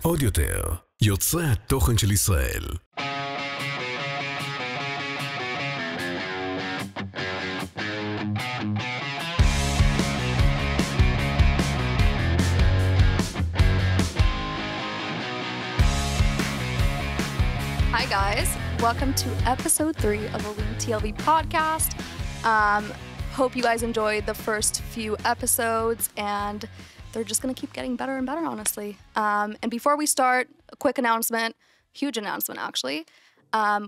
עוד יותר, יוצרי התוכן של ישראל. Hi guys, welcome to episode 3 of Olim TLV podcast. Hope you guys enjoyed the first few episodes, and they're just going to keep getting better and better, honestly. And before we start, a quick announcement, huge announcement actually.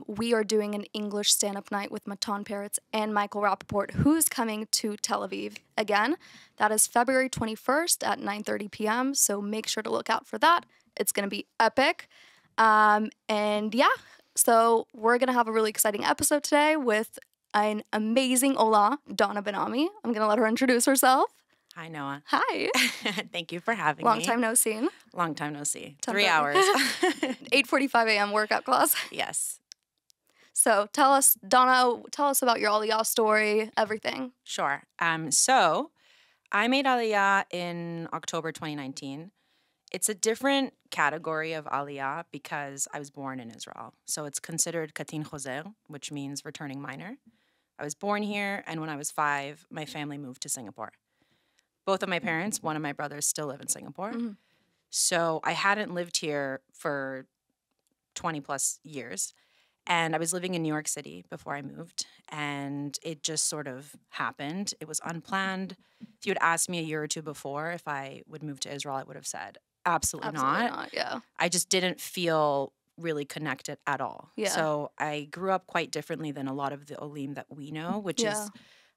We are doing an English stand-up night with Matan Peretz and Michael Rappaport, who's coming to Tel Aviv again. That is February 21st at 9:30 p.m., so make sure to look out for that. It's going to be epic. And yeah, so we're going to have a really exciting episode today with an amazing Olah, Donna Benami. I'm going to let her introduce herself. Hi, Noah. Hi. Thank you for having Long me. time no see. Long time no see. 10:30. 3 hours. 8:45 a.m. workout class. Yes. So tell us, Donna, tell us about your Aliyah story, everything. Sure. So I made Aliyah in October 2019. It's a different category of Aliyah because I was born in Israel. So it's considered Katin Choser, which means returning minor. I was born here, and when I was 5, my family moved to Singapore. Both of my parents, one of my brothers, still live in Singapore. Mm-hmm. So I hadn't lived here for 20 plus years. And I was living in New York City before I moved. And it just sort of happened. It was unplanned. If you had asked me a year or two before if I would move to Israel, I would have said, absolutely not. Yeah. I just didn't feel really connected at all. Yeah. So I grew up quite differently than a lot of the Olim that we know, which is,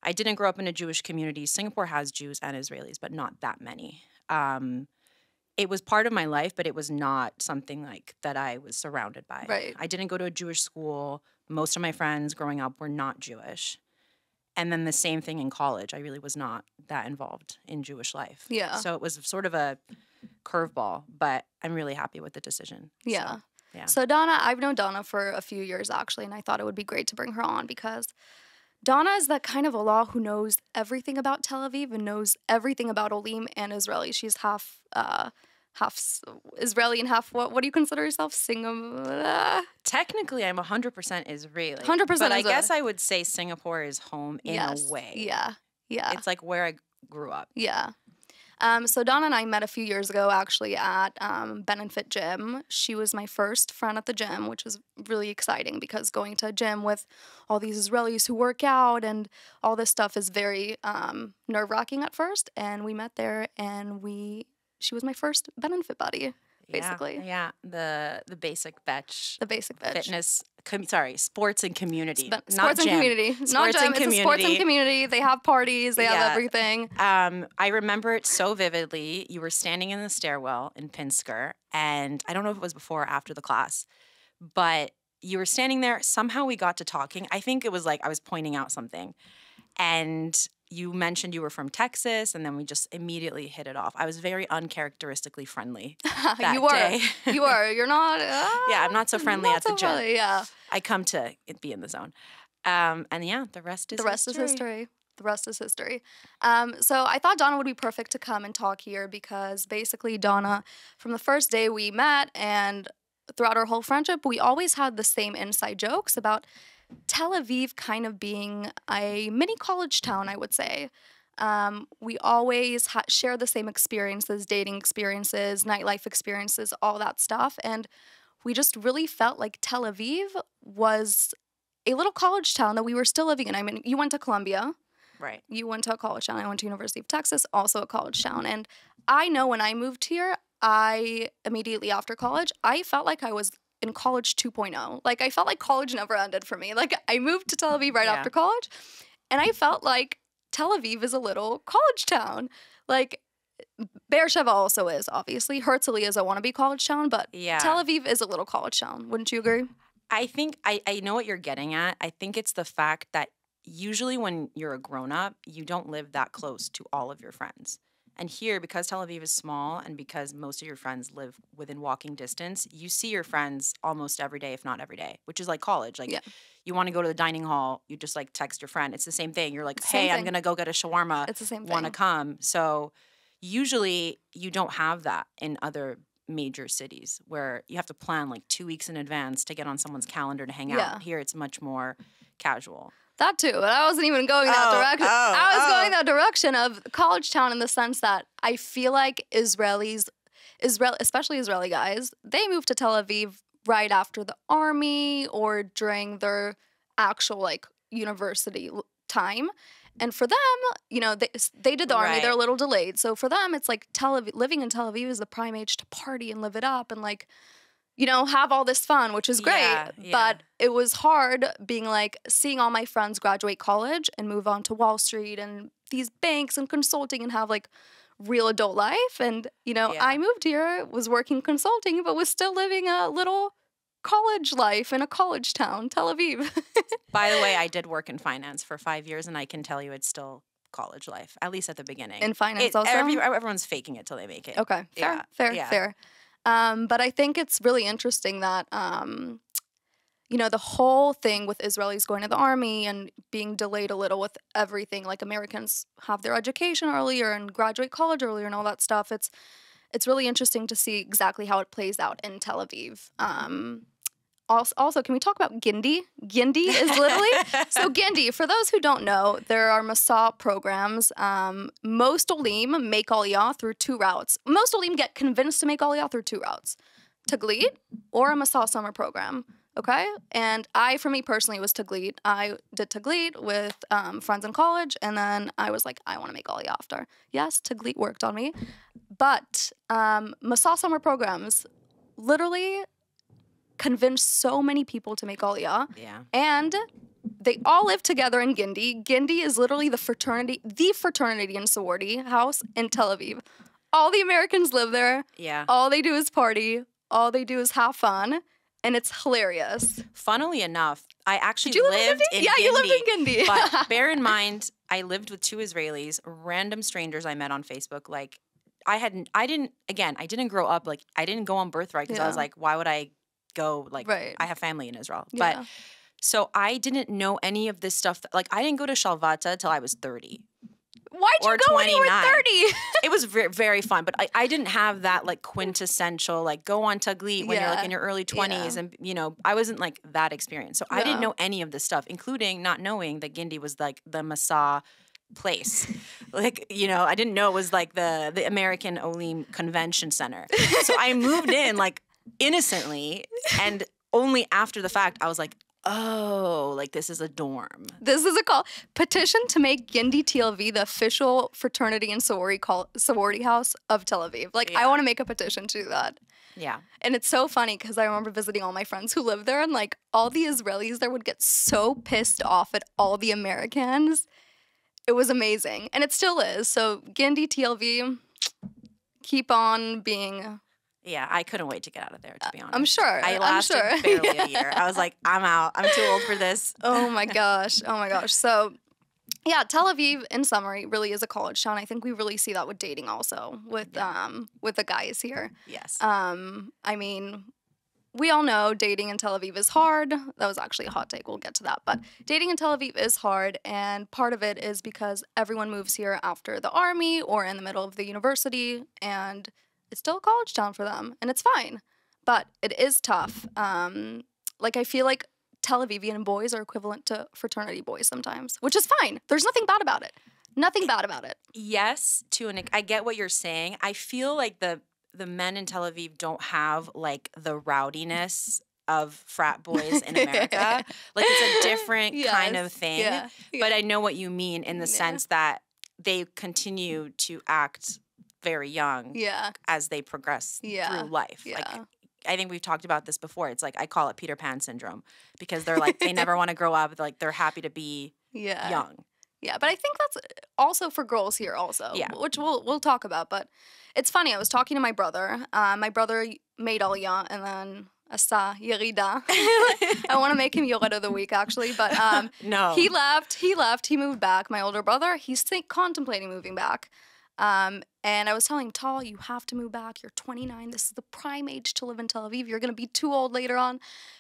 I didn't grow up in a Jewish community. Singapore has Jews and Israelis, but not that many. It was part of my life, but it was not something like that I was surrounded by. Right. I didn't go to a Jewish school. Most of my friends growing up were not Jewish. And then the same thing in college. I really was not that involved in Jewish life. Yeah. So it was sort of a curveball, but I'm really happy with the decision. Yeah. So, yeah. So Donna, I've known Donna for a few years actually, and I thought it would be great to bring her on because Donna is that kind of Olah who knows everything about Tel Aviv and knows everything about Olim and Israeli. She's half Israeli and half, what do you consider yourself? Technically, I'm 100% Israeli. 100% But I Israeli. guess I would say Singapore is home in a way. Yeah. Yeah. It's like where I grew up. Yeah. So Donna and I met a few years ago actually at Benefit Gym. She was my first friend at the gym, which was really exciting because going to a gym with all these Israelis who work out and all this stuff is very nerve-wracking at first. And we met there and she was my first Benefit buddy, basically. Yeah. The basic vetch. The basic bitch. Fitness, sports and community. Sports not and gym. community. Not Sports gym. and It's community. a sports and community. They have parties. They have everything. I remember it so vividly. You were standing in the stairwell in Pinsker, and I don't know if it was before or after the class, but you were standing there. Somehow we got to talking. I think it was like I was pointing out something, and you mentioned you were from Texas, and then we just immediately hit it off. I was very uncharacteristically friendly that day. You are. You're not. Yeah, I'm not so friendly not at the so gym. friendly, yeah. I come to be in the zone. And yeah, the rest is The rest is history. The rest is history. So I thought Donna would be perfect to come and talk here because basically Donna, from the first day we met and throughout our whole friendship, we always had the same inside jokes about Tel Aviv kind of being a mini college town, I would say. We always share the same experiences, dating experiences, nightlife experiences, all that stuff. And we just really felt like Tel Aviv was a little college town that we were still living in. I mean, you went to Columbia. Right. You went to a college town. I went to University of Texas, also a college town. And I know when I moved here, immediately after college, I felt like I was in college 2.0. Like, I felt like college never ended for me. Like, I moved to Tel Aviv right after college, and I felt like Tel Aviv is a little college town. Like, Beersheba also is, obviously. Herzliya is a wannabe college town, but Tel Aviv is a little college town. Wouldn't you agree? I think I know what you're getting at. I think it's the fact that usually when you're a grown-up, you don't live that close to all of your friends. And here, because Tel Aviv is small and because most of your friends live within walking distance, you see your friends almost every day, if not every day, which is like college. Like, you want to go to the dining hall, you just like text your friend. It's the same thing. You're like, hey, I'm going to go get a shawarma. It's the same thing. Want to come? So usually you don't have that in other major cities where you have to plan like 2 weeks in advance to get on someone's calendar to hang Yeah. out. Here it's much more casual. That too, but I wasn't even going that direction. I was going that direction of college town in the sense that I feel like especially Israeli guys, they moved to Tel Aviv right after the army or during their actual like university time. And for them, you know, they did the army. They're a little delayed. So for them, it's like living in Tel Aviv is the prime age to party and live it up and like, you know, have all this fun, which is great. Yeah. But it was hard being like seeing all my friends graduate college and move on to Wall Street and these banks and consulting and have like real adult life. And, you know, I moved here, was working consulting, but was still living a little college life in a college town, Tel Aviv. By the way, I did work in finance for 5 years, and I can tell you it's still college life, at least at the beginning. In finance also? Everyone's faking it till they make it. Okay, fair. But I think it's really interesting that, you know, the whole thing with Israelis going to the army and being delayed a little with everything, like Americans have their education earlier and graduate college earlier and all that stuff. It's really interesting to see exactly how it plays out in Tel Aviv. Also, can we talk about Gindi? Gindi is literally, so Gindi, for those who don't know, there are Masa programs. Most Olim make Aliyah through 2 routes. Most Olim get convinced to make Aliyah through 2 routes. Taglit or a Masa summer program, okay? And for me personally, was Taglit. I did Taglit with friends in college, and then I was like, I want to make Aliyah after. Yes, Taglit worked on me. But Masa summer programs literally convinced so many people to make Aliyah. Yeah. And they all live together in Gindi. Gindi is literally the fraternity and sorority house in Tel Aviv. All the Americans live there. Yeah. All they do is party. All they do is have fun. And it's hilarious. Funnily enough, I actually Did you live lived in Gindi. Yeah, you lived in Gindi. But bear in mind, I lived with 2 Israelis, random strangers I met on Facebook. Like, I didn't grow up, like, I didn't go on birthright because I was like, why would I go? Like, I have family in Israel. Yeah. But so I didn't know any of this stuff. Like, I didn't go to Shalvata till I was 30. Why'd you go when you were 30? It was very, very fun, but I didn't have that like quintessential like go on Taglit when you're like in your early 20s, and you know I wasn't like that experienced, so I didn't know any of this stuff, including not knowing that Gindi was like the Masa place. Like, you know, I didn't know it was like the American Olim Convention Center. So I moved in like innocently, and only after the fact I was like, oh, like this is a dorm. This is a call. Petition to make Gindi TLV the official fraternity and sorority house of Tel Aviv. Like, I want to make a petition to do that. Yeah. And it's so funny because I remember visiting all my friends who lived there, and like all the Israelis there would get so pissed off at all the Americans. It was amazing. And it still is. So Gindi TLV, keep on being... Yeah, I couldn't wait to get out of there, to be honest. I'm sure. I lasted barely a year. I was like, I'm out. I'm too old for this. Oh my gosh. So, yeah, Tel Aviv, in summary, really is a college town. I think we really see that with dating also, with the guys here. Yes. I mean, we all know dating in Tel Aviv is hard. That was actually a hot take. We'll get to that. But dating in Tel Aviv is hard, and part of it is because everyone moves here after the army or in the middle of the university, and it's still a college town for them, and it's fine. But it is tough. Like, I feel like Tel Avivian boys are equivalent to fraternity boys sometimes, which is fine. There's nothing bad about it. Nothing bad about it. Yes, I get what you're saying. I feel like the men in Tel Aviv don't have, like, the rowdiness of frat boys in America. Like, it's a different kind of thing. Yeah. But I know what you mean in the sense that they continue to act very young as they progress through life. Like, I think we've talked about this before. It's like, I call it Peter Pan syndrome, because they're like, they never want to grow up. Like, they're happy to be young. Yeah, but I think that's also for girls here also, which we'll talk about. But it's funny, I was talking to my brother. My brother made Aliyah, and then Asa Yerida. I want to make him Yored of the week, actually, but no. He left, he moved back. My older brother, he's contemplating moving back. And I was telling Tal, you have to move back. You're 29. This is the prime age to live in Tel Aviv. You're going to be too old later on.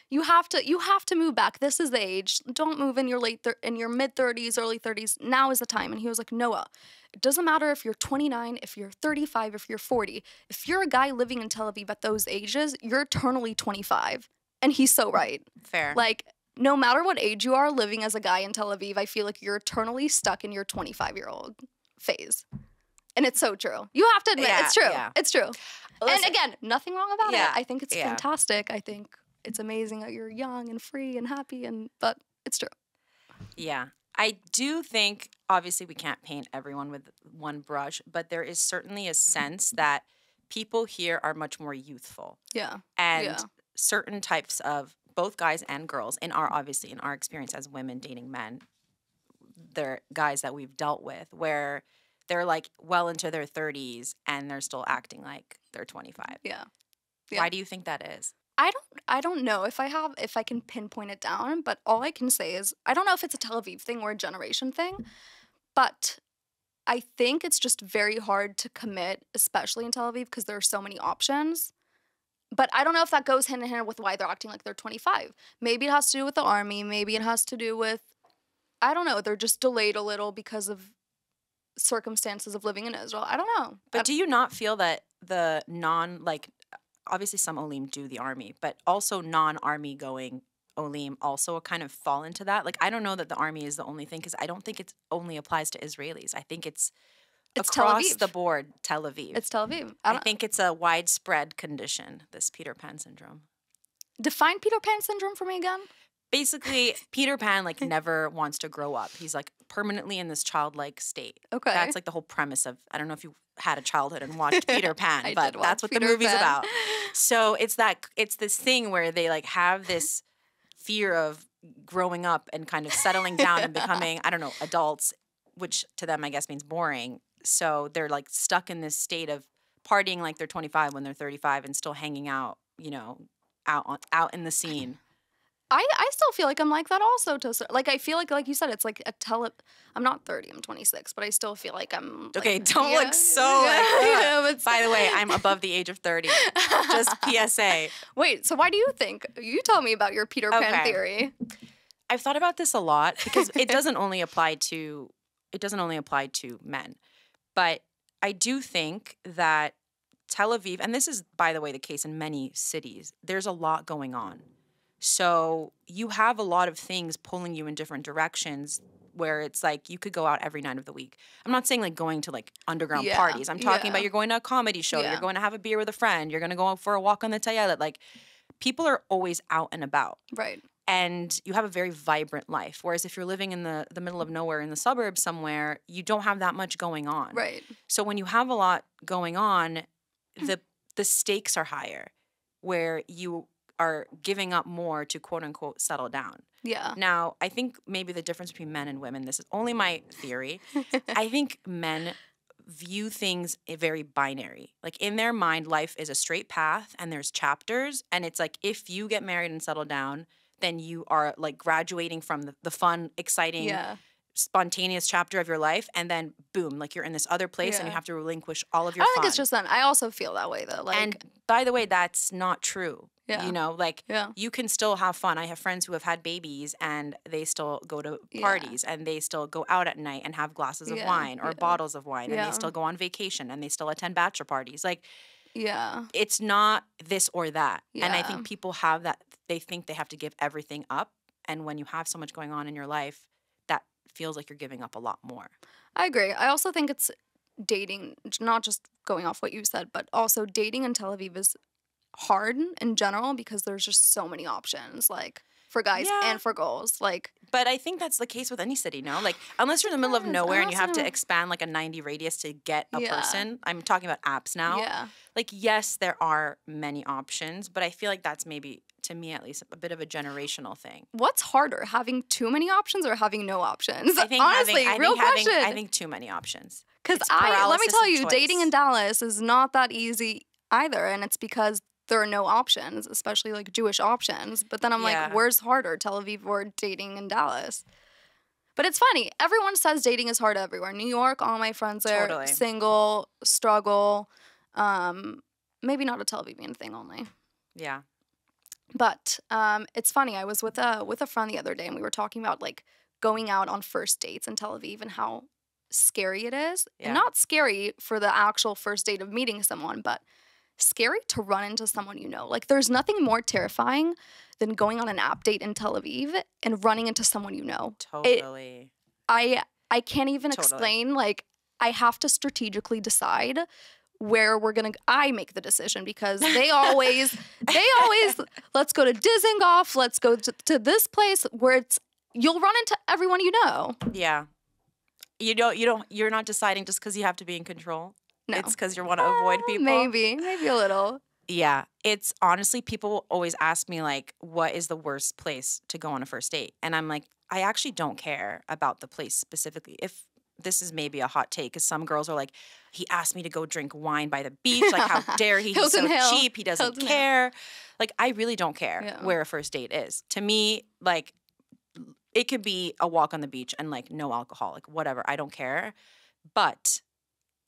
You have to move back. This is the age. Don't move in your mid 30s, early 30s. Now is the time. And he was like, Noah, it doesn't matter if you're 29, if you're 35, if you're 40. If you're a guy living in Tel Aviv at those ages, you're eternally 25. And he's so right. Fair. Like, no matter what age you are living as a guy in Tel Aviv, I feel like you're eternally stuck in your 25-year-old phase. And it's so true. You have to admit, it's true. Yeah. It's true. Listen, and again, nothing wrong about it. I think it's fantastic. I think it's amazing that you're young and free and happy, but it's true. Yeah. I do think, obviously, we can't paint everyone with one brush, but there is certainly a sense that people here are much more youthful. Yeah. And certain types of both guys and girls, in our experience as women dating men, they're guys that we've dealt with where they're like well into their 30s and they're still acting like they're 25. Yeah. Why do you think that is? I don't know if I can pinpoint it down, but all I can say is I don't know if it's a Tel Aviv thing or a generation thing, but I think it's just very hard to commit, especially in Tel Aviv, because there are so many options. But I don't know if that goes hand in hand with why they're acting like they're 25. Maybe it has to do with the army. Maybe it has to do with, I don't know, they're just delayed a little because of circumstances of living in Israel. I don't know. But do you not feel that the obviously some Olim do the army, but also non-army going Olim also kind of fall into that? Like, I don't know that the army is the only thing, because I don't think it only applies to Israelis. I think it's across the board Tel Aviv. It's Tel Aviv. I think it's a widespread condition, this Peter Pan syndrome. Define Peter Pan syndrome for me again. Basically, Peter Pan never wants to grow up. He's permanently in this childlike state. Okay. That's the whole premise of, I don't know if you had a childhood and watched Peter Pan, but that's what the movie's about. So it's this thing where they have this fear of growing up and kind of settling down and becoming, I don't know, adults, which to them I guess means boring. So they're stuck in this state of partying like they're 25 when they're 35 and still hanging out, out in the scene. I still feel like I'm like that also. I feel like you said, it's I'm not 30, I'm 26, but I still feel like I'm. Okay, don't look so By the way, I'm above the age of 30. Just PSA. Wait, so why do you think? You tell me about your Peter Pan theory. I've thought about this a lot because it doesn't only apply to men, but I do think that Tel Aviv, and this is, by the way, the case in many cities, there's a lot going on. So you have a lot of things pulling you in different directions where it's you could go out every night of the week. I'm not saying going to underground parties. I'm talking about you're going to a comedy show. You're going to have a beer with a friend. You're going to go for a walk on the Tayelet. People are always out and about. Right. And you have a very vibrant life. Whereas if you're living in the middle of nowhere in the suburbs somewhere, you don't have that much going on. Right. So when you have a lot going on, the stakes are higher where you are giving up more to quote unquote settle down. Yeah. Now, I think maybe the difference between men and women, this is only my theory. I think men view things very binary. In their mind, life is a straight path and there's chapters. And it's if you get married and settle down, then you are graduating from the fun, exciting, spontaneous chapter of your life. And then boom, you're in this other place and you have to relinquish all of your fun. I don't think it's just then. I also feel that way though. And by the way, that's not true. Yeah. You can still have fun. I have friends who have had babies and they still go to parties and they still go out at night and have glasses of wine or bottles of wine and they still go on vacation and they still attend bachelor parties. It's not this or that. Yeah. And I think people have that. They think they have to give everything up. And when you have so much going on in your life, that feels like you're giving up a lot more. I agree. I also think it's dating, not just going off what you said, but also dating in Tel Aviv is hard in general because there's just so many options for guys and for girls but I think that's the case with any city, no? Unless you're in the middle of nowhere and you have to expand a 90 radius to get a person. I'm talking about apps now. Yes, there are many options, but I feel that's maybe, to me at least, a bit of a generational thing. What's harder, having too many options or having no options? I think honestly, real question. I think too many options. Because let me tell you, dating in Dallas is not that easy either, and it's because there are no options, especially Jewish options. But then I'm where's harder, Tel Aviv or dating in Dallas? But it's funny. Everyone says dating is hard everywhere. New York, all my friends are Totally. single, struggle. Maybe not a Tel Avivian thing only. Yeah. But it's funny. I was with a friend the other day, and we were talking about like going out on first dates in Tel Aviv and how scary it is. Yeah. And not scary for the actual first date of meeting someone, but scary to run into someone you know. Like there's nothing more terrifying than going on an app date in Tel Aviv and running into someone you know. Totally. I can't even Totally. explain. Like I have to strategically decide where we're gonna. I make the decision because they always let's go to Dizengoff. Let's go to this place where you'll run into everyone you know. Yeah. You're not deciding just because you have to be in control. No. It's because you want to avoid people. Maybe a little. Yeah. It's honestly, people always ask me, like, what is the worst place to go on a first date? And I'm like, I actually don't care about the place specifically. If this is maybe a hot take, because some girls are like, he asked me to go drink wine by the beach. Like, how dare he? He's so Hilton Hill. cheap. He doesn't Hilton care. Like, I really don't care Yeah. where a first date is. To me, like, it could be a walk on the beach and, like, no alcohol. Like, whatever. I don't care. But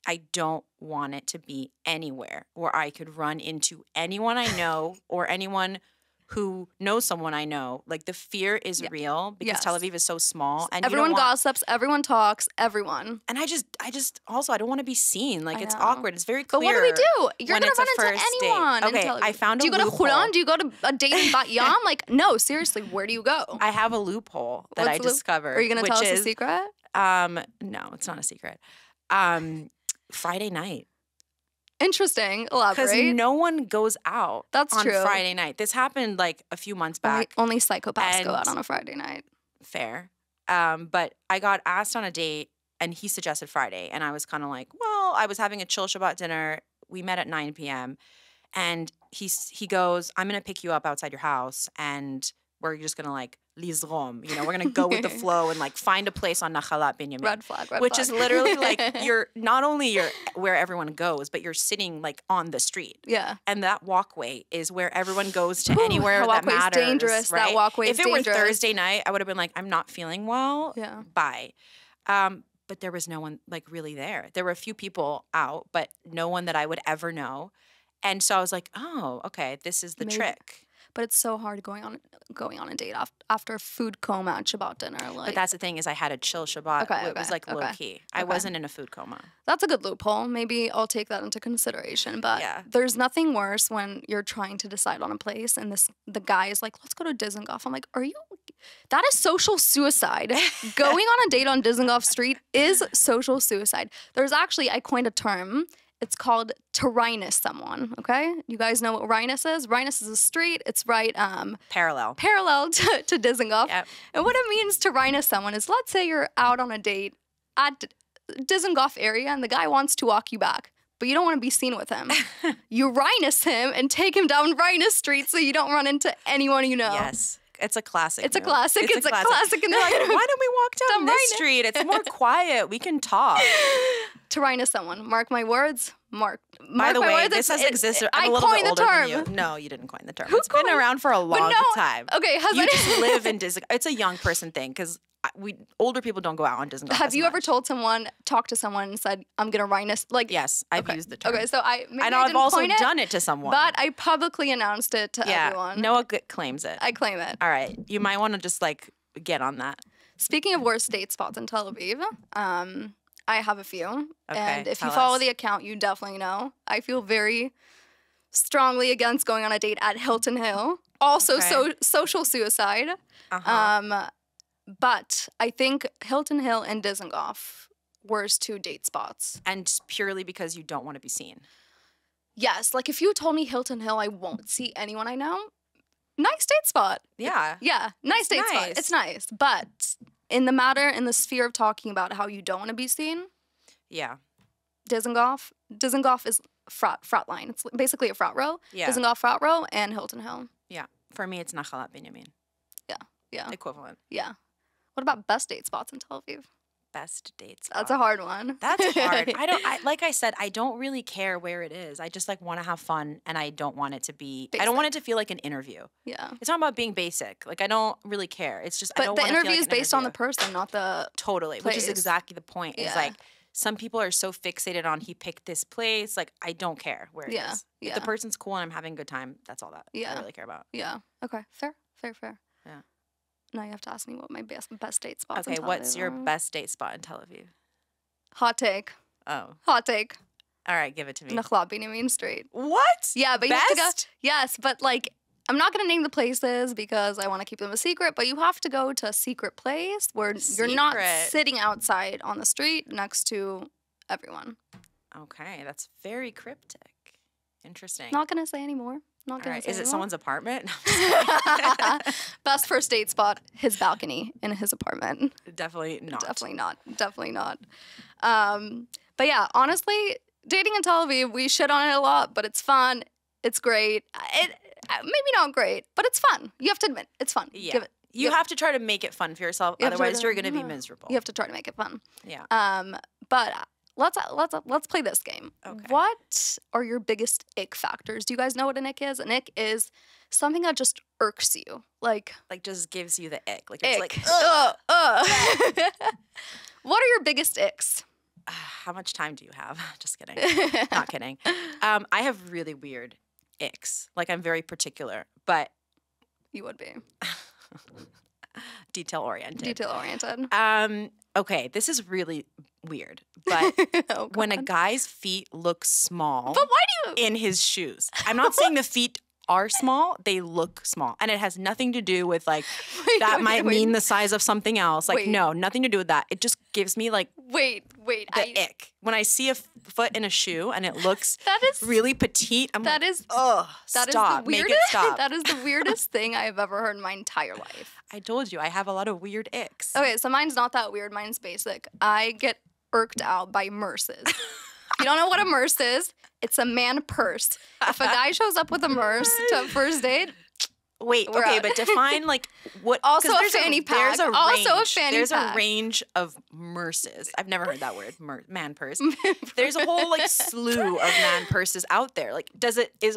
I don't want it to be anywhere where I could run into anyone I know or anyone who knows someone I know. Like the fear is real because Yes. Tel Aviv is so small, and Everyone you don't want, gossips. Everyone talks. Everyone. and I just also I don't want to be seen. Like I it's know. awkward. It's very But clear. what do we do? You're when gonna it's a run into first date. anyone. in Okay, Tel Aviv. I found a Do you go to loophole. Huron? Do you go to a date in Bat Yam? Like, no, seriously, where do you go? I have a loophole that What's I the loop- discovered. Are you gonna which tell us is, a secret? No, it's not a secret. Friday night. Interesting. Because Elaborate. no one goes out That's on true. Friday night. This happened like a few months back. Only psychopaths go And- out on a Friday night. Fair. But I got asked on a date and he suggested Friday. And I was kind of like, well, I was having a chill Shabbat dinner. We met at 9 p.m. And he goes, I'm going to pick you up outside your house and we're just going to like lizrom. You know, we're going to go with the flow and like find a place on Nachalat Binyamin. Red flag. Red Which flag. is literally like you're where everyone goes, but you're sitting like on the street. Yeah. And that walkway is where everyone goes to Whew, anywhere that that walkway's matters. dangerous. That Right? walkway's if it dangerous. were Thursday night, I would have been like, I'm not feeling well. Yeah. Bye. But there was no one like really there. There were a few people out, but no one that I would ever know. And so I was like, oh, okay, this is the Maybe- trick. But it's so hard going on a date after a food coma at Shabbat dinner. Like But that's the thing is I had a chill Shabbat. Okay, It was okay, like okay, low key. I okay. wasn't in a food coma. that's a good loophole. Maybe I'll take that into consideration. But Yeah. there's nothing worse when you're trying to decide on a place and the guy is like, let's go to Dizengoff. I'm like, are you? That is social suicide. Going on a date on Dizengoff Street is social suicide. There's actually, I coined a term. It's called to Rhinus someone, okay? You guys know what Rhinus is? Rhinus is a street. It's right Parallel. parallel to Dizengoff. Yep. And what it means to Rhinus someone is, let's say you're out on a date at Dizengoff area and the guy wants to walk you back, but you don't want to be seen with him. You Rhinus him and take him down Rhinus Street so you don't run into anyone you know. Yes. It's a classic. It's a move. classic. It's a classic in They're like, the- why don't we walk down Down this Rhinus. street? It's more quiet. We can talk. To Rhinus someone. Mark my words. Mark By my the way, words, this has existed. I I'm a little coined bit older the term. than you. No, you didn't coin the term. Who It's been coined- around for a But long no, time. Okay, has You any- just live in Disney. It's a young person thing because older people don't go out on Disney. Have you ever talked to someone and said, I'm going to Rhinus? Like, Yes, I've okay. used the term. Okay, so maybe and I I've didn't also coin it, done it to someone. but I publicly announced it to yeah, everyone. Noah claims it. I claim it. All right, you might want to just like get on that. Speaking of worst date spots in Tel Aviv, I have a few. Okay, And if you tell follow us. the account, you definitely know. I feel very strongly against going on a date at Hilton Hill. Also, Okay. social suicide. Uh-huh. But I think Hilton Hill and Dizengoff worst two date spots. And purely because you don't want to be seen. Yes, like if you told me Hilton Hill, I won't see anyone I know. Nice date spot. Yeah. Yeah, nice date spot. nice. It's nice. But in the sphere of talking about how you don't want to be seen, Yeah. Dizengoff is frat line. It's basically a frat row. Yeah. Dizengoff frat row and Hilton Hill. Yeah. For me, it's Nachalat Binyamin. Yeah. Equivalent. Yeah. What about best date spots in Tel Aviv? best date spot. That's a hard one. That's hard. Like I said, I don't really care where it is. I just like want to have fun, and I don't want it to be. Basic. I don't want it to feel like an interview. Yeah. It's not about being basic. Like I don't really care. It's just. But I don't the want to interview feel is like an based on the interview. person, not the Totally, place. which is exactly the point. Is Yeah. like some people are so fixated on he picked this place. Like I don't care where it is. Yeah, If yeah. the person's cool and I'm having a good time, that's all that Yeah. I really care about. Yeah. Okay. Fair. Yeah. Now you have to ask me what my best date spots. in Okay, Tel what's Aviv your are. best date spot in Tel Aviv? Hot take? Oh, Hot take. all right, give it to me. Nachla Benami Street. What? Yeah, but you have to go. Best? Yes, but like I'm not gonna name the places because I want to keep them a secret. But you have to go to a secret place where you're not Secret. sitting outside on the street next to everyone. Okay, that's very cryptic. Interesting. Not gonna say anymore. Not All gonna right, say is it anymore. someone's apartment? No, I'm just kidding. Best first date spot, his balcony in his apartment. Definitely not. Definitely not. Definitely not. But yeah, honestly, dating in Tel Aviv, we shit on it a lot, but it's fun. It's great. Maybe not great, but it's fun. You have to admit, it's fun. Yeah. Give it. You have to try to make it fun for yourself. You have to try Otherwise, to- you're going to be yeah. miserable. You have to try to make it fun. Yeah. But let's play this game. Okay. What are your biggest ick factors? Do you guys know what an ick is? An ick is something that just irks you, like Like, just gives you the ick. Like, it's ick. like, ugh. What are your biggest icks? How much time do you have? Just kidding. Not kidding. I have really weird icks. Like, I'm very particular, but You would be detail oriented. detail oriented. Okay, this is really weird, but Oh, when a God. guy's feet look small But why do you? in his shoes, I'm not saying the feet are small, they look small. And it has nothing to do with like, Wait, that wait, might wait. mean the size of something else. Like, Wait. no, nothing to do with that. It just gives me like Wait. the ick. When I see a foot in a shoe and it looks That is really petite, I'm that like, is ugh, that is stop, the make weirdest. it stop. That is the weirdest thing I have ever heard in my entire life. I told you, I have a lot of weird icks. Okay, so mine's not that weird. Mine's basic. I get irked out by merces. If you don't know what a merce is, it's a man purse. If a guy shows up with a merce to a first date, Wait, We're okay, out. but define like what. Also 'cause a there's fanny There's pack. a Also a range. fanny There's pack. a range of merces. I've never heard that word, man purse. There's a whole like slew of man purses out there. Like,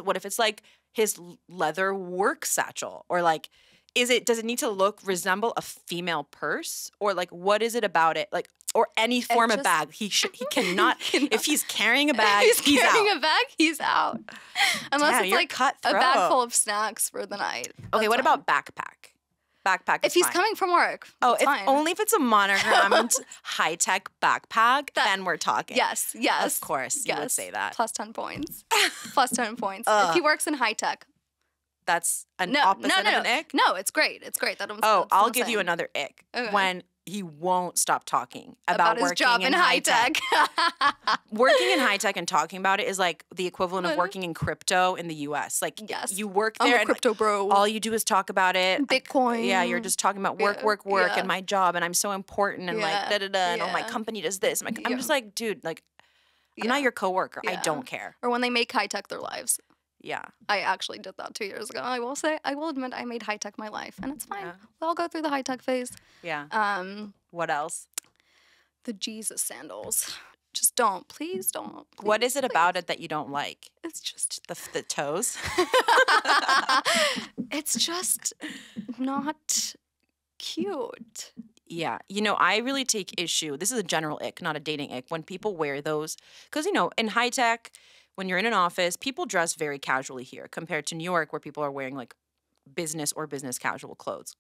what if it's like his leather work satchel, or like, does it need to resemble a female purse, or like what is it about it? Like, or any form of just- bag. He cannot. If he's carrying a bag, he's he's carrying out. a bag, he's out. Unless Damn, it's you're like a cutthroat. bag full of snacks for the night. Okay, That's what fine. about backpack? Backpack. If is he's fine. coming from work? Oh, that's fine. only if it's a monogrammed high-tech backpack, then we're talking. Yes. Of course, you would yes. say that. Plus 10 points. Plus 10 points. If Ugh. he works in high tech. That's an No, opposite no, no, of an ick? No, it's great. It's great. That's Oh, what I'll I'm give you saying. another ick. Okay. When he won't stop talking about his working job in high tech. Working in high tech and talking about it is like the equivalent of What? working in crypto in the US. Like, Yes. you work I'm there a and crypto bro. all you do is talk about it. Bitcoin. Yeah, you're just talking about work, Yeah, work, yeah. and my job, and I'm so important, and Yeah, like da-da-da, and oh, my yeah. company does this. I'm Yeah. just like, dude, like, I'm Yeah. not your coworker. I Yeah. don't care. Or when they make high tech their lives. Yeah. I actually did that 2 years ago. I will admit I made high tech my life, and it's fine. Yeah. We all go through the high tech phase. Yeah. What else? The Jesus sandals. Just please don't. What is it please. about it that you don't like? It's just, The toes? it's just not cute. Yeah. I really take issue. This is a general ick, not a dating ick. When people wear those, because, in high tech, when you're in an office, people dress very casually here compared to New York, where people are wearing like business or business casual clothes,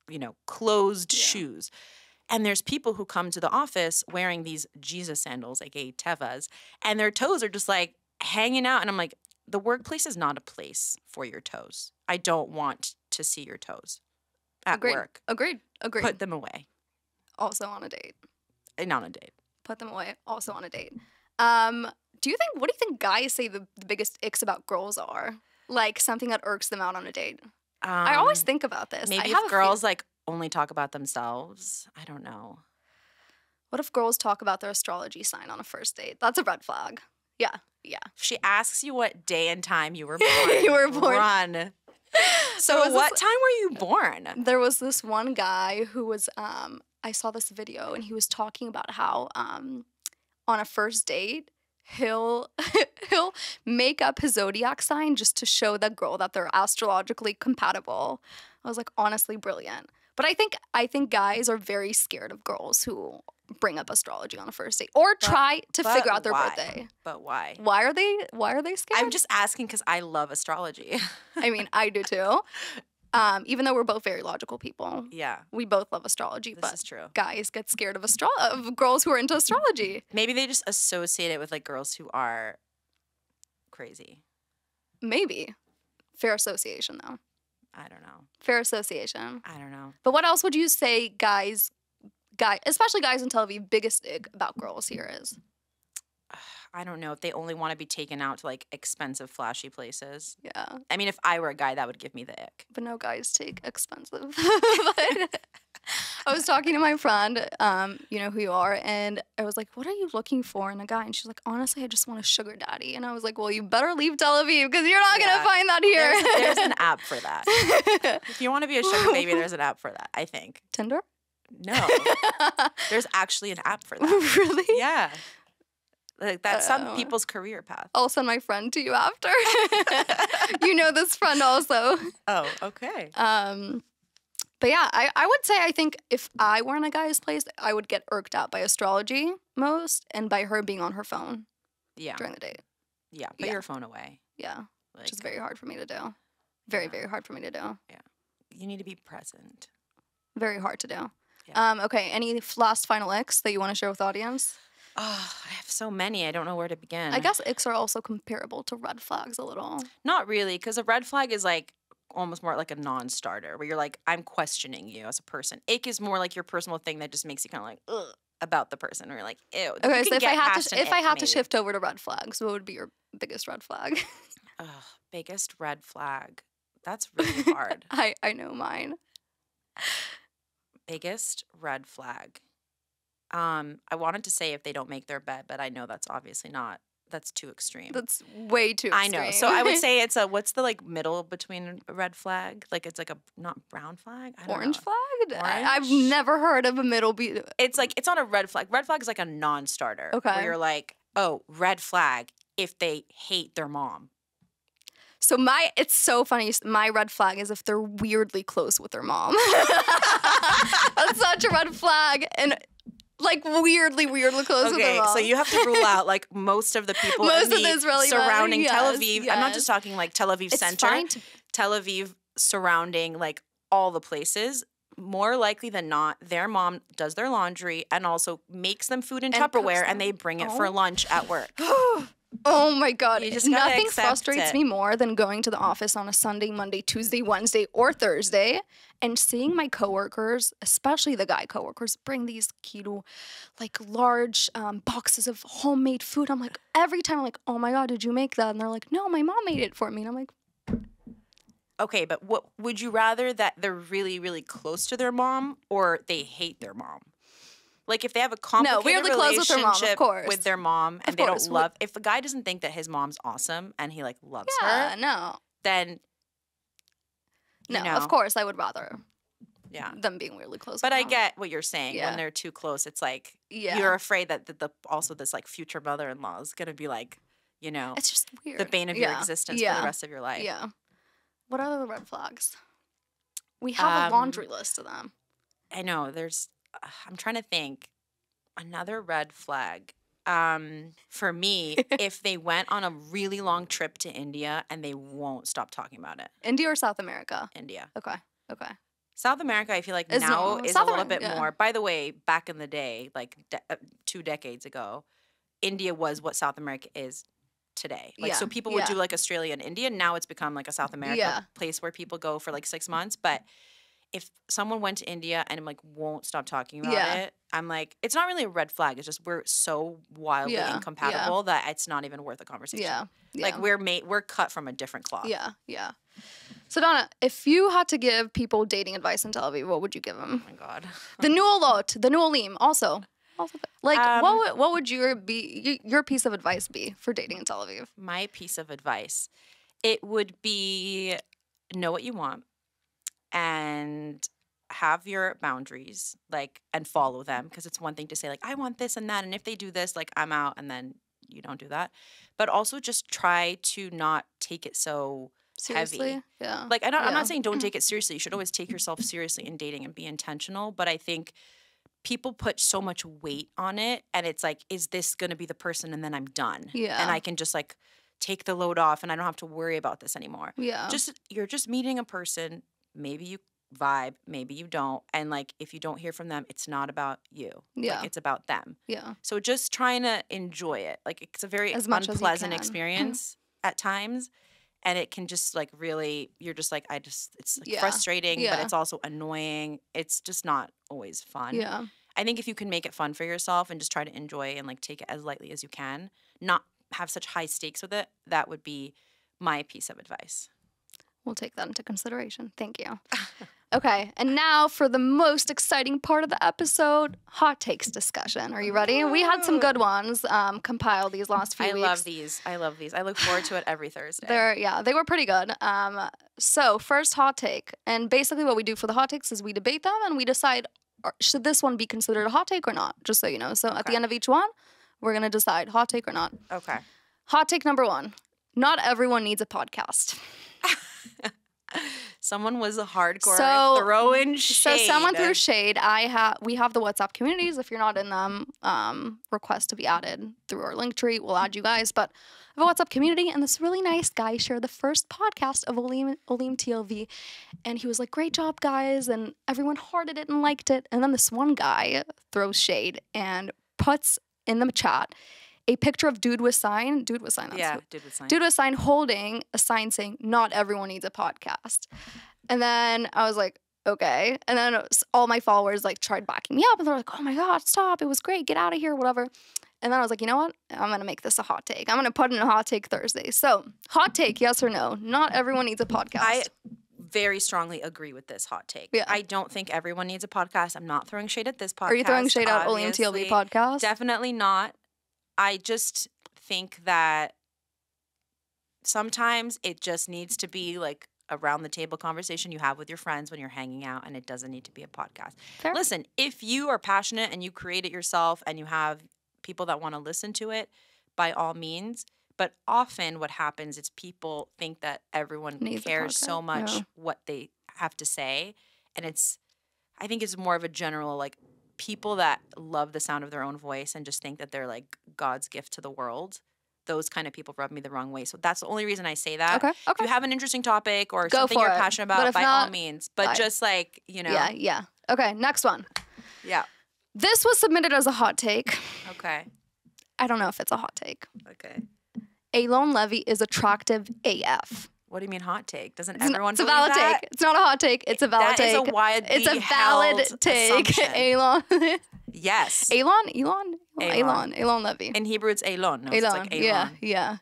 closed Yeah. shoes. And there's people who come to the office wearing these Jesus sandals, aka Tevas, and their toes are just like hanging out. And I'm like, the workplace is not a place for your toes. I don't want to see your toes at Agreed. work. Agreed. Put them away. Also on a date. And on a date. Put them away. Also on a date. What do you think guys say the biggest icks about girls are? Like something that irks them out on a date. I always think about this. Maybe I have if girls like only talk about themselves. I don't know. What if girls talk about their astrology sign on a first date? That's a red flag. Yeah. If she asks you what day and time you were born, You were born. run. So There was what this- time were you born? There was this one guy who was I saw this video and he was talking about how on a first date he'll he'll make up his zodiac sign just to show the girl that they're astrologically compatible. I was like, honestly, brilliant. But I think guys are very scared of girls who bring up astrology on a first date or try to figure out their birthday. But why? Why are they scared? I'm just asking because I love astrology. I mean, I do too. Even though we're both very logical people. Yeah. We both love astrology, This but is true. guys get scared of girls who are into astrology. Maybe they just associate it with like girls who are crazy. Maybe. Fair association, though. I don't know. Fair association. I don't know. But what else would you say especially guys in Tel Aviv, biggest ick about girls here is? I don't know if they only want to be taken out to like expensive, flashy places. Yeah. I mean, if I were a guy, that would give me the ick. But no guys take expensive. But I was talking to my friend, you know who you are, and I was like, what are you looking for in a guy? And she's like, honestly, I just want a sugar daddy. And I was like, well, you better leave Tel Aviv because you're not going to find that here. There's an app for that. If you want to be a sugar baby, there's an app for that, I think. Tinder? No. There's actually an app for that. Really? Yeah. Like that's some people's career path. I'll send my friend to you after. You know this friend also. Oh, okay. But yeah, I would say I think if I were in a guy's place, I would get irked out by astrology most and by her being on her phone during the date. Yeah, put your phone away. Yeah, which is very hard for me to do. Very, very hard for me to do. Yeah. You need to be present. Very hard to do. Yeah. Okay, any last final icks that you want to share with the audience? Oh, I have so many. I don't know where to begin. I guess icks are also comparable to red flags a little. Not really, because a red flag is like almost more like a non-starter where you're like, I'm questioning you as a person. Ick is more like your personal thing that just makes you kind of like, ugh, about the person. Or you're like, ew. Okay, so if I had to shift over to red flags, what would be your biggest red flag? Biggest red flag. That's really hard. I know mine. Biggest red flag. I wanted to say if they don't make their bed, but I know that's obviously not. That's too extreme. That's way too extreme. I know. So I would say it's what's the like middle between a red flag? Like it's like a not brown flag? I don't Orange know. flag? Orange? I've never heard of a middle It's like, it's not a red flag. Red flag is like a non-starter. Okay. Where you're like, oh, red flag if they hate their mom. So it's so funny. My red flag is if they're weirdly close with their mom. That's such a red flag. And like weirdly close with their mom. So you have to rule out like most of the people in the surrounding Tel Aviv. Yes. I'm not just talking like Tel Aviv center. Tel Aviv surrounding like all the places. More likely than not, their mom does their laundry and also makes them food in Tupperware and they bring it for lunch at work. Oh my God. You just Nothing frustrates me more than going to the office on a Sunday, Monday, Tuesday, Wednesday, or Thursday and seeing my coworkers, especially the guy coworkers, bring these keto, like large boxes of homemade food. I'm like, every time I'm like, oh my God, did you make that? And they're like, no, my mom made it for me. And I'm like, okay, but what would you rather that they're really, really close to their mom or they hate their mom? Like if they have a complicated relationship with their mom and they don't love, if the guy doesn't think that his mom's awesome and he like loves her, then of course I would rather them being weirdly close. But I get what you're saying. When they're too close, it's like you're afraid that also this like future mother-in-law is gonna be like, you know, it's just weird. The bane of your existence for the rest of your life. Yeah. What are the red flags? We have a laundry list of them. I know. I'm trying to think. Another red flag. For me, if they went on a really long trip to India and they won't stop talking about it. India or South America? India. Okay. South America, I feel like now is a little bit more. By the way, back in the day, like 2 decades ago, India was what South America is today. Like so people would do like Australia and India. Now it's become like a South America place where people go for like 6 months. But if someone went to India and like won't stop talking about it, I'm like, it's not really a red flag. It's just we're so wildly incompatible that it's not even worth a conversation. Like we're cut from a different cloth. Yeah. So Donna, if you had to give people dating advice in Tel Aviv, what would you give them? Oh my God. The new Olot, the new Olim, also. Like, what would your piece of advice be for dating in Tel Aviv? My piece of advice, it would be know what you want and have your boundaries, like, and follow them, because it's one thing to say like I want this and that, and if they do this, like I'm out, and then you don't do that. But also just try to not take it so Seriously? heavy. Yeah. Like I'm Yeah. not saying don't take it seriously. You should always take yourself seriously in dating and be intentional. But I think people put so much weight on it, and it's like, is this going to be the person, and then I'm done. Yeah. And I can just like take the load off, and I don't have to worry about this anymore. Yeah. You're just meeting a person. Maybe you vibe, maybe you don't. And like, if you don't hear from them, it's not about you. Yeah. Like, it's about them. Yeah. So just trying to enjoy it. Like, it's a very As much as you unpleasant can. experience at times. And it can just like really, you're just like, it's like Yeah. frustrating, but Yeah. it's also annoying. It's just not always fun. Yeah. I think if you can make it fun for yourself and just try to enjoy and like take it as lightly as you can, not have such high stakes with it, that would be my piece of advice. We'll take that into consideration. Thank you. Okay, and now for the most exciting part of the episode, hot takes discussion. Are you ready? We had some good ones compiled these last few weeks. I love these. I look forward to it every Thursday. They were pretty good. So first hot take, and basically what we do for the hot takes is we debate them and we decide should this one be considered a hot take or not, just so you know. So at the end of each one, we're going to decide hot take or not. Okay. Hot take number 1, not everyone needs a podcast. Someone was a hardcore throwing shade. So someone threw shade. We have the WhatsApp communities. If you're not in them, request to be added through our link tree. We'll add you guys. But I have a WhatsApp community, and this really nice guy shared the first podcast of Olim TLV, and he was like, "Great job, guys!" And everyone hearted it and liked it. And then this one guy throws shade and puts in the chat a picture of dude with sign. Dude with sign. Dude with sign holding a sign saying, "Not everyone needs a podcast." And then I was like, okay. And then all my followers like tried backing me up, and they're like, "Oh my God, stop. It was great. Get out of here, whatever." And then I was like, you know what? I'm going to make this a hot take. I'm going to put in a hot take Thursday. So hot take, yes or no? Not everyone needs a podcast. I very strongly agree with this hot take. Yeah. I don't think everyone needs a podcast. I'm not throwing shade at this podcast. Are you throwing shade at Olim TLV podcast? Definitely not. I just think that sometimes it just needs to be like around the table conversation you have with your friends when you're hanging out, and it doesn't need to be a podcast. Fair. Listen, if you are passionate and you create it yourself and you have people that want to listen to it, by all means. But often what happens is people think that everyone cares so much what they have to say. And I think it's more of a general, like, people that love the sound of their own voice and just think that they're like God's gift to the world. Those kind of people rub me the wrong way. So that's the only reason I say that. Okay. If you have an interesting topic or something you're passionate about, by all means. But just like, you know. Yeah. Okay, next one. Yeah. This was submitted as a hot take. Okay. I don't know if it's a hot take. Okay. Alon Levy is attractive AF. What do you mean hot take? Doesn't everyone It's a believe valid that? take. It's not a hot take. It's a valid take. That is a widely It's a valid held take. assumption. Alon. Yes. Alon Levy. In Hebrew, it's Elon. No, it's like Elon. Yeah.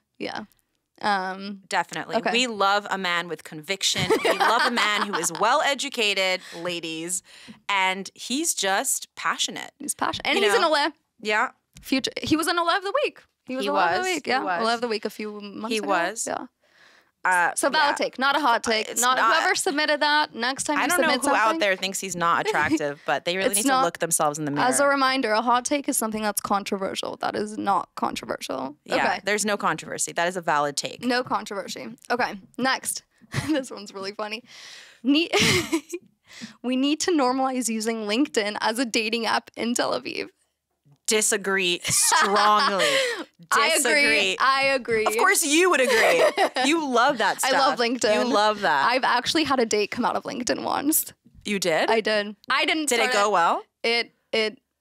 Definitely. Okay. We love a man with conviction. We love a man who is well-educated, ladies, and he's just passionate. He's passionate. And he's in Olah. Yeah. He was in Olah of the Week. He was Olah of the Week. Yeah. Olah of the Week a few months ago. He was. Yeah. So valid take, not a hot take. It's not not. whoever submitted that. Next time you I don't know submit who something, out there thinks he's not attractive, but they really It's need to not- look themselves in the mirror. As a reminder, a hot take is something that's controversial. That is not controversial. Yeah, Okay. there's no controversy. That is a valid take. No controversy. Okay, next. This one's really funny. We need to normalize using LinkedIn as a dating app in Tel Aviv. Disagree strongly. I agree. Of course you would agree. You love that stuff. I love LinkedIn. You love that. I've actually had a date come out of LinkedIn once. You did? I did. I didn't. Did it go well? It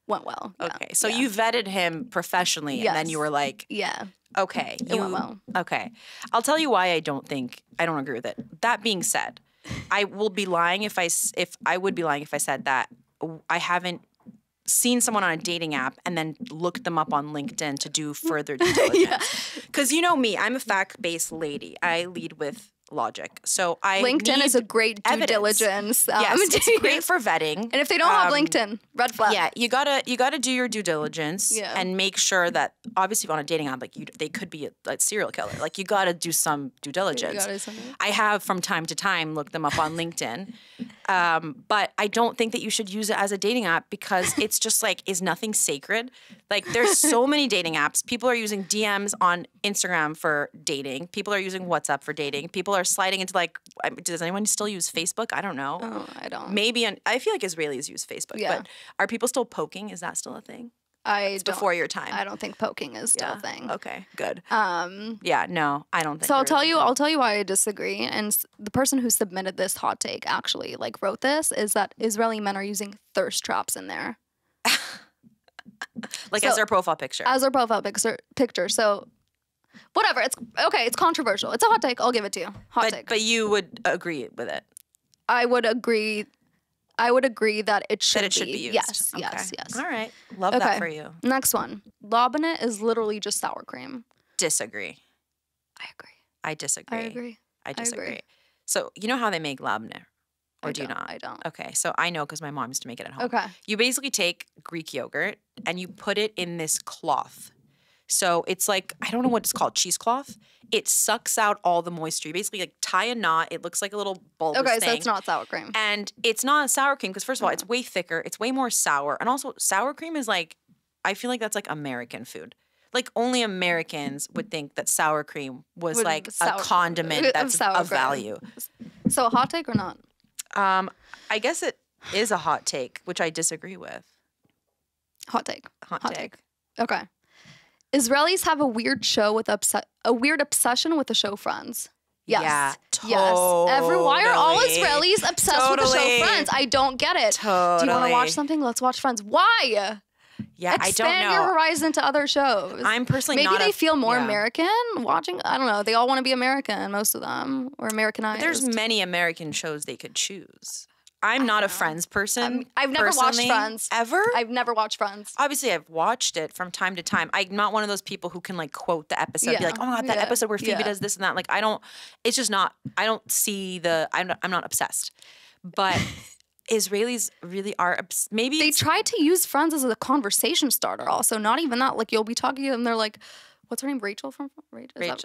went well. Yeah. Okay, so you vetted him professionally, and then you were like, yeah, okay, it went well. Okay, I'll tell you why I don't agree with it. That being said, I will be lying if I would be lying if I said that I haven't seen someone on a dating app and then looked them up on LinkedIn to do further due diligence. Because you know me, I'm a fact-based lady. I lead with logic. So LinkedIn is a great due diligence. Yes, it's great for vetting. And if they don't have LinkedIn, red flag. Yeah, you gotta do your due diligence and make sure that obviously on a dating app, like they could be a serial killer. Like you gotta do some due diligence. I have from time to time looked them up on LinkedIn. But I don't think that you should use it as a dating app because it's just like, is nothing sacred? Like there's so many dating apps. People are using DMs on Instagram for dating. People are using WhatsApp for dating. People are sliding into like, does anyone still use Facebook? I don't know. Oh, I don't. Maybe, I feel like Israelis use Facebook, Yeah. but are people still poking? Is that still a thing? It's before your time. I don't think poking is still a thing. Okay, good. Yeah, no, I don't think. So I'll tell you why I disagree. And the person who submitted this hot take actually like wrote this is that Israeli men are using thirst traps in there. Like as their profile picture. As their profile picture. So whatever. It's okay. It's controversial. It's a hot take. I'll give it to you. Hot take. But you would agree with it. I would agree that it should be used. Yes, Okay. yes. All right. Love that for you. Next one. Labneh is literally just sour cream. Disagree. I agree. I disagree. I disagree. So you know how they make labneh? Or do you not? I don't. Okay. So I know because my mom used to make it at home. Okay. You basically take Greek yogurt and you put it in this cloth. So it's like, I don't know what it's called, cheesecloth. It sucks out all the moisture. You basically like tie a knot. It looks like a little bulbous thing. Okay, so it's not sour cream. And it's not sour cream because first of all, it's way thicker. It's way more sour. And also sour cream is like, I feel like that's like American food. Like only Americans would think that sour cream was like a condiment that's of value. So hot take or not? I guess it is a hot take, which I disagree with. Hot take. Hot take. Okay. Israelis have a weird obsession with the show Friends. Yes. Yeah, Yes. Why are all totally. Israelis obsessed with the show Friends? I don't get it. Totally. Do you want to watch something? Let's watch Friends. Why? Yeah, I don't Expand know. your horizon to other shows. I'm personally Maybe not they feel more yeah. American watching. I don't know. They all want to be American, most of them, or Americanized. There's many American shows they could choose. I'm not a Friends person. I've never watched Friends. Ever? I've never watched Friends. Obviously, I've watched it from time to time. I'm not one of those people who can like quote the episode, be like, "Oh my god, that episode where Phoebe does this and that." Like, I don't. It's just not. I don't see the. I'm not obsessed, but Israelis really are. Maybe they try to use Friends as a conversation starter. Also, not even that. Like you'll be talking to them, they're like, "What's her name? Rachel from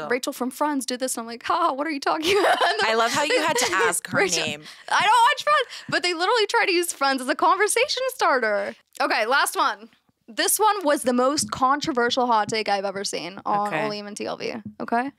Rachel from Friends did this." And I'm like, "Ha, what are you talking about?" I love how you had to ask her Rachel. name. I don't watch Friends, but they literally try to use Friends as a conversation starter. Okay, last one. This one was the most controversial hot take I've ever seen on Olim and TLV. Okay.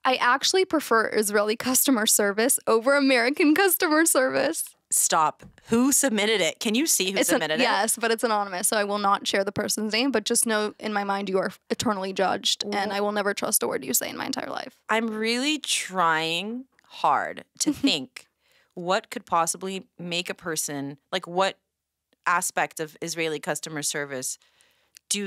I actually prefer Israeli customer service over American customer service. Stop. Who submitted it? Can you see who submitted it? Yes, but it's anonymous, so I will not share the person's name. But just know in my mind you are eternally judged, and I will never trust a word you say in my entire life. I'm really trying hard to think what could possibly make a person, like what aspect of Israeli customer service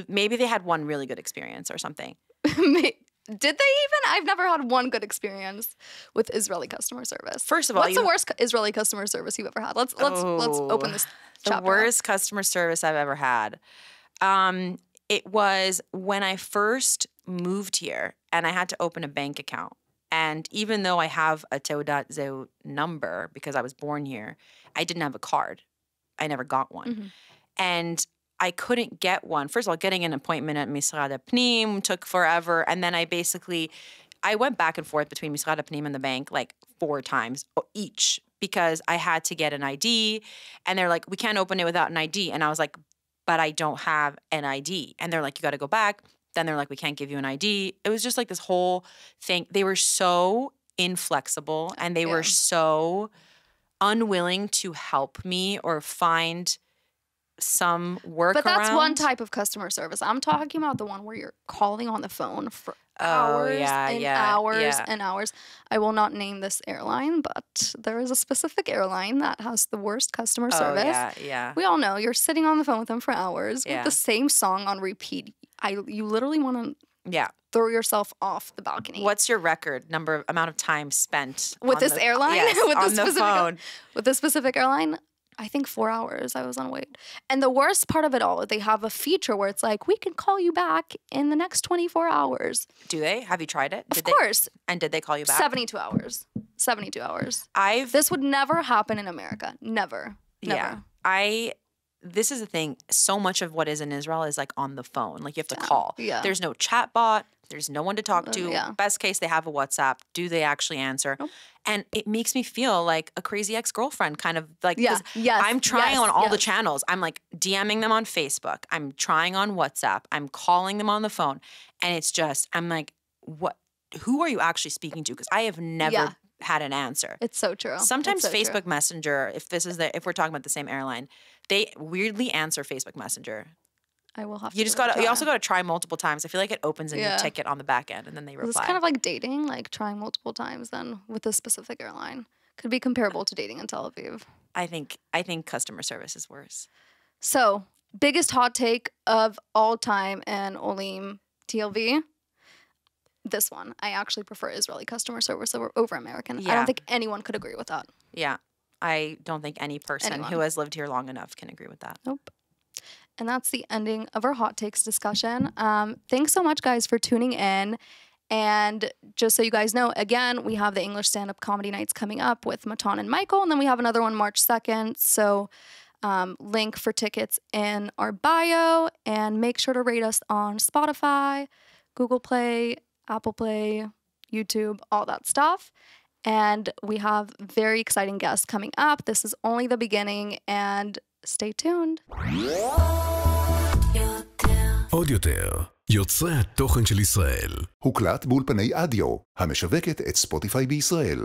maybe they had one really good experience or something. Did they even? I've never had one good experience with Israeli customer service. First of all, what's the worst Israeli customer service you've ever had? Let's open this chapter. The worst customer service I've ever had. It was when I first moved here and I had to open a bank account. And even though I have a Teudat Zeu number because I was born here, I didn't have a card. I never got one. Mm-hmm. And I couldn't get one. First of all, getting an appointment at Misrad Pnim took forever. And then I went back and forth between Misrad Pnim and the bank like 4 times each because I had to get an ID. And they're like, we can't open it without an ID. And I was like, but I don't have an ID. And they're like, you got to go back. Then they're like, we can't give you an ID. It was just like this whole thing. They were so inflexible and they were so unwilling to help me or find some workaround. But that's one type of customer service. I'm talking about the one where you're calling on the phone for hours and hours. I will not name this airline, but there is a specific airline that has the worst customer service. Yeah. We all know you're sitting on the phone with them for hours with the same song on repeat. You literally want to throw yourself off the balcony. What's your amount of time spent with this airline? Yes, on the phone. With this specific airline? I think 4 hours I was on wait. And the worst part of it all, they have a feature where it's like, we can call you back in the next 24 hours. Do they? Have you tried it? Of course. And did they call you back? 72 hours. 72 hours. This would never happen in America. Never. Yeah. This is the thing. So much of what is in Israel is like on the phone. Like you have to call. Yeah. There's no chat bot. There's no one to talk to. Yeah. Best case, they have a WhatsApp. Do they actually answer? Nope. And it makes me feel like a crazy ex-girlfriend, kind of like, Yeah. 'cause Yes. I'm trying on all the yes. channels. I'm like DMing them on Facebook. I'm trying on WhatsApp. I'm calling them on the phone. And it's just, I'm like, who are you actually speaking to? Because I have never had an answer. It's so true. Sometimes It's so Facebook true. Messenger, if we're talking about the same airline, they weirdly answer Facebook Messenger. I will have to. You just got. You also got to try multiple times. I feel like it opens in your Yeah. ticket on the back end, and then they reply. It's kind of like dating, like trying multiple times then with a specific airline. Could be comparable to dating in Tel Aviv. I think customer service is worse. So, biggest hot take of all time in Olim TLV. This one. I actually prefer Israeli customer service over American. I Yeah. don't think anyone could agree with that. Yeah, I don't think any person Anyone. who has lived here long enough can agree with that. Nope. And that's the ending of our hot takes discussion. Thanks so much, guys, for tuning in. And just so you guys know, again, we have the English stand-up comedy nights coming up with Matan and Michael, and then we have another one March 2nd. So link for tickets in our bio, and make sure to rate us on Spotify, Google Play, Apple Play, YouTube, all that stuff. And we have very exciting guests coming up. This is only the beginning, and stay tuned. עוד יותר, יוצרי התוכן של ישראל. הוקלט באולפני אדיו, המשווקת את ספוטיפיי בישראל.